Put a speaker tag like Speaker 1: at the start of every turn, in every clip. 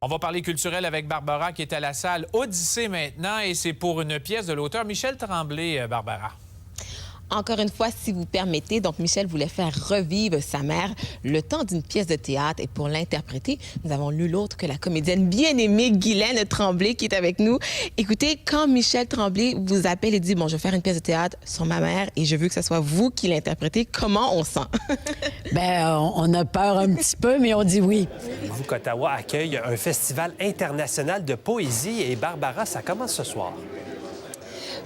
Speaker 1: On va parler culturel avec Barbara qui est à la salle Odyssée maintenant et c'est pour une pièce de l'auteur Michel Tremblay, Barbara.
Speaker 2: Encore une fois, si vous permettez, donc Michel voulait faire revivre sa mère le temps d'une pièce de théâtre. Et pour l'interpréter, nous avons nul autre que la comédienne bien-aimée Guylaine Tremblay qui est avec nous. Écoutez, quand Michel Tremblay vous appelle et dit « Bon, je vais faire une pièce de théâtre sur ma mère et je veux que ce soit vous qui l'interprétez », comment on sent?
Speaker 3: On a peur un petit peu, mais on dit oui.
Speaker 4: Vous qu'Ottawa accueille un festival international de poésie et Barbara, ça commence ce soir.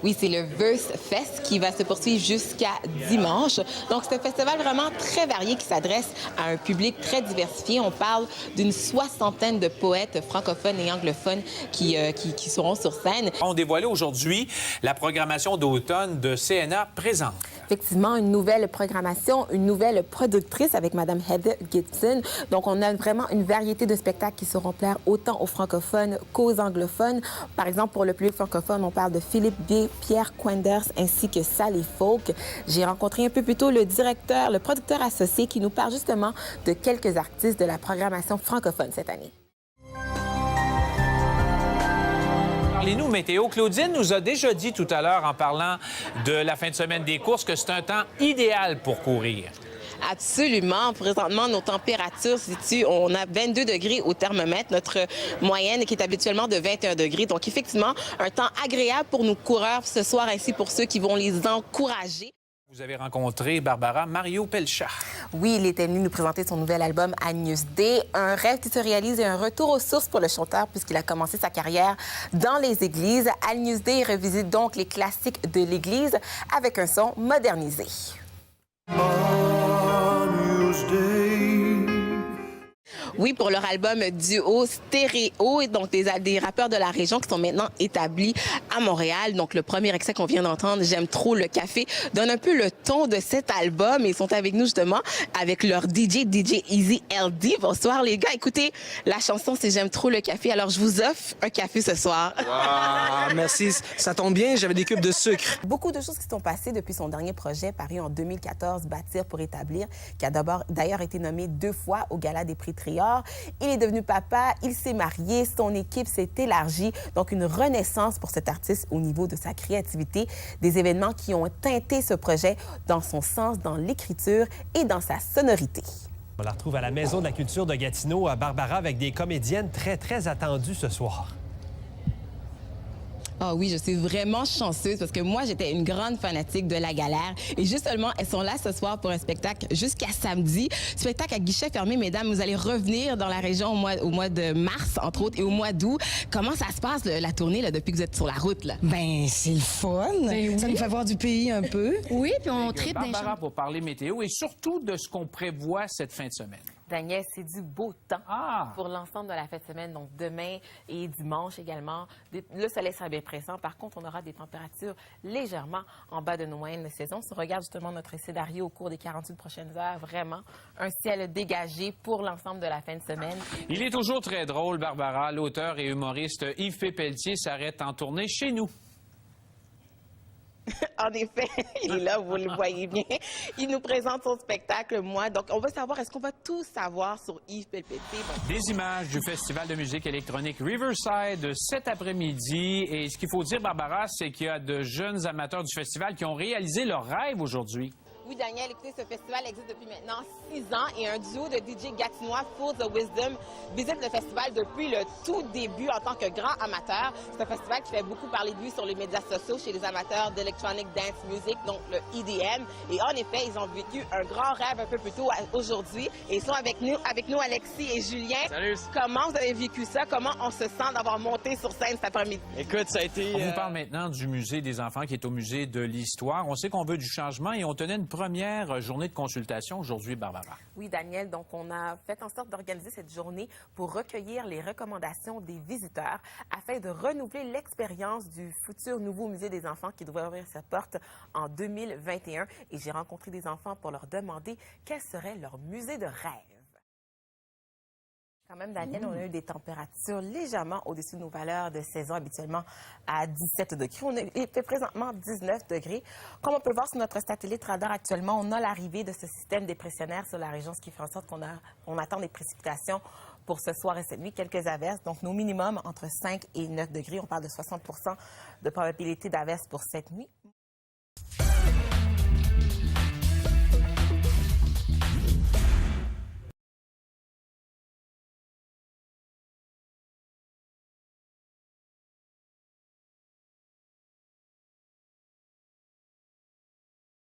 Speaker 2: Oui, c'est le Verse Fest qui va se poursuivre jusqu'à dimanche. Donc, c'est un festival vraiment très varié qui s'adresse à un public très diversifié. On parle d'une soixantaine de poètes francophones et anglophones qui seront sur scène.
Speaker 1: On dévoilait aujourd'hui la programmation d'automne de CNA présente.
Speaker 2: Effectivement, une nouvelle programmation, une nouvelle productrice avec Mme Heather Gibson. Donc, on a vraiment une variété de spectacles qui seront plaire autant aux francophones qu'aux anglophones. Par exemple, pour le public francophone, on parle de Philippe B, Pierre Quenders ainsi que Sally Folk. J'ai rencontré un peu plus tôt le producteur associé qui nous parle justement de quelques artistes de la programmation francophone cette année.
Speaker 1: Parlez-nous météo. Claudine nous a déjà dit tout à l'heure en parlant de la fin de semaine des courses que c'est un temps idéal pour courir.
Speaker 2: Absolument. Présentement, nos températures se situent, on a 22 degrés au thermomètre, notre moyenne qui est habituellement de 21 degrés. Donc, effectivement, un temps agréable pour nos coureurs ce soir, ainsi pour ceux qui vont les encourager.
Speaker 1: Vous avez rencontré, Barbara, Mario Pelchat.
Speaker 2: Oui, il était venu nous présenter son nouvel album Agnus Dei, un rêve qui se réalise et un retour aux sources pour le chanteur puisqu'il a commencé sa carrière dans les églises. Agnus Dei revisite donc les classiques de l'Église avec un son modernisé. Oui, pour leur album duo stéréo, et donc des rappeurs de la région qui sont maintenant établis à Montréal. Donc, le premier extrait qu'on vient d'entendre, J'aime trop le café, donne un peu le ton de cet album. Ils sont avec nous justement avec leur DJ Easy LD. Bonsoir les gars. Écoutez, la chanson c'est J'aime trop le café. Alors, je vous offre un café ce soir.
Speaker 5: Wow, merci. Ça tombe bien, j'avais des cubes de sucre.
Speaker 2: Beaucoup de choses qui sont passées depuis son dernier projet paru en 2014, Bâtir pour établir, qui a d'ailleurs été nommé 2 fois au Gala des prix Trior. Il est devenu papa, il s'est marié, son équipe s'est élargie. Donc, une renaissance pour cet artiste au niveau de sa créativité. Des événements qui ont teinté ce projet dans son sens, dans l'écriture et dans sa sonorité.
Speaker 4: On la retrouve à la Maison de la culture de Gatineau, à Barbara, avec des comédiennes très attendues ce soir.
Speaker 2: Ah oui, je suis vraiment chanceuse parce que moi, j'étais une grande fanatique de La Galère. Et justement, elles sont là ce soir pour un spectacle jusqu'à samedi. Spectacle à guichet fermé, mesdames. Vous allez revenir dans la région au mois de mars, entre autres, et au mois d'août. Comment ça se passe, la tournée, là, depuis que vous êtes sur la route? Là?
Speaker 3: Ben, c'est le fun.
Speaker 6: Oui.
Speaker 3: Ça nous fait voir du pays un peu.
Speaker 6: Oui, puis on tripe dans les
Speaker 1: Barbara
Speaker 6: chambres.
Speaker 1: pour parler météo et surtout de ce qu'on prévoit cette fin de semaine.
Speaker 2: Daniel, c'est du beau temps
Speaker 1: Ah!
Speaker 2: pour l'ensemble de la fête de semaine, donc demain et dimanche également. Le soleil sera bien présent. Par contre, on aura des températures légèrement en bas de nos moyennes de saison. Si on regarde justement notre scénario au cours des 48 prochaines heures, vraiment un ciel dégagé pour l'ensemble de la fin de semaine.
Speaker 1: Il est toujours très drôle, Barbara. L'auteur et humoriste Yves Pépeltier s'arrête en tournée chez nous.
Speaker 2: En effet, il est là, vous le voyez bien. Il nous présente son spectacle, moi. Donc, on va savoir, est-ce qu'on va tout savoir sur Yves Pépeltier?
Speaker 1: Des images du Festival de musique électronique Riverside cet après-midi. Et ce qu'il faut dire, Barbara, c'est qu'il y a de jeunes amateurs du festival qui ont réalisé leur rêve aujourd'hui.
Speaker 2: Oui, Daniel, écoutez, ce festival existe depuis maintenant 6 ans et un duo de DJ gatinois, Full the Wisdom, visite le festival depuis le tout début en tant que grand amateur. C'est un festival qui fait beaucoup parler de lui sur les médias sociaux chez les amateurs d'Electronic Dance Music, donc le EDM. Et en effet, ils ont vécu un grand rêve un peu plus tôt aujourd'hui. Et ils sont avec nous Alexis et Julien.
Speaker 5: Salut.
Speaker 2: Comment vous avez vécu ça? Comment on se sent d'avoir monté sur scène cet après-midi?
Speaker 5: Écoute, ça a été...
Speaker 1: On vous parle maintenant du Musée des enfants qui est au Musée de l'Histoire. On sait qu'on veut du changement et on tenait une première journée de consultation aujourd'hui, Barbara.
Speaker 2: Oui, Daniel, donc on a fait en sorte d'organiser cette journée pour recueillir les recommandations des visiteurs afin de renouveler l'expérience du futur nouveau musée des enfants qui devrait ouvrir sa porte en 2021. Et j'ai rencontré des enfants pour leur demander quel serait leur musée de rêve. Quand même, Daniel, on a eu des températures légèrement au-dessus de nos valeurs de saison, habituellement à 17 degrés. Il fait présentement 19 degrés. Comme on peut le voir sur notre satellite radar actuellement, on a l'arrivée de ce système dépressionnaire sur la région, ce qui fait en sorte qu'on attend des précipitations pour ce soir et cette nuit, quelques averses. Donc, nos minimums entre 5 et 9 degrés. On parle de 60 de probabilité d'averses pour cette nuit.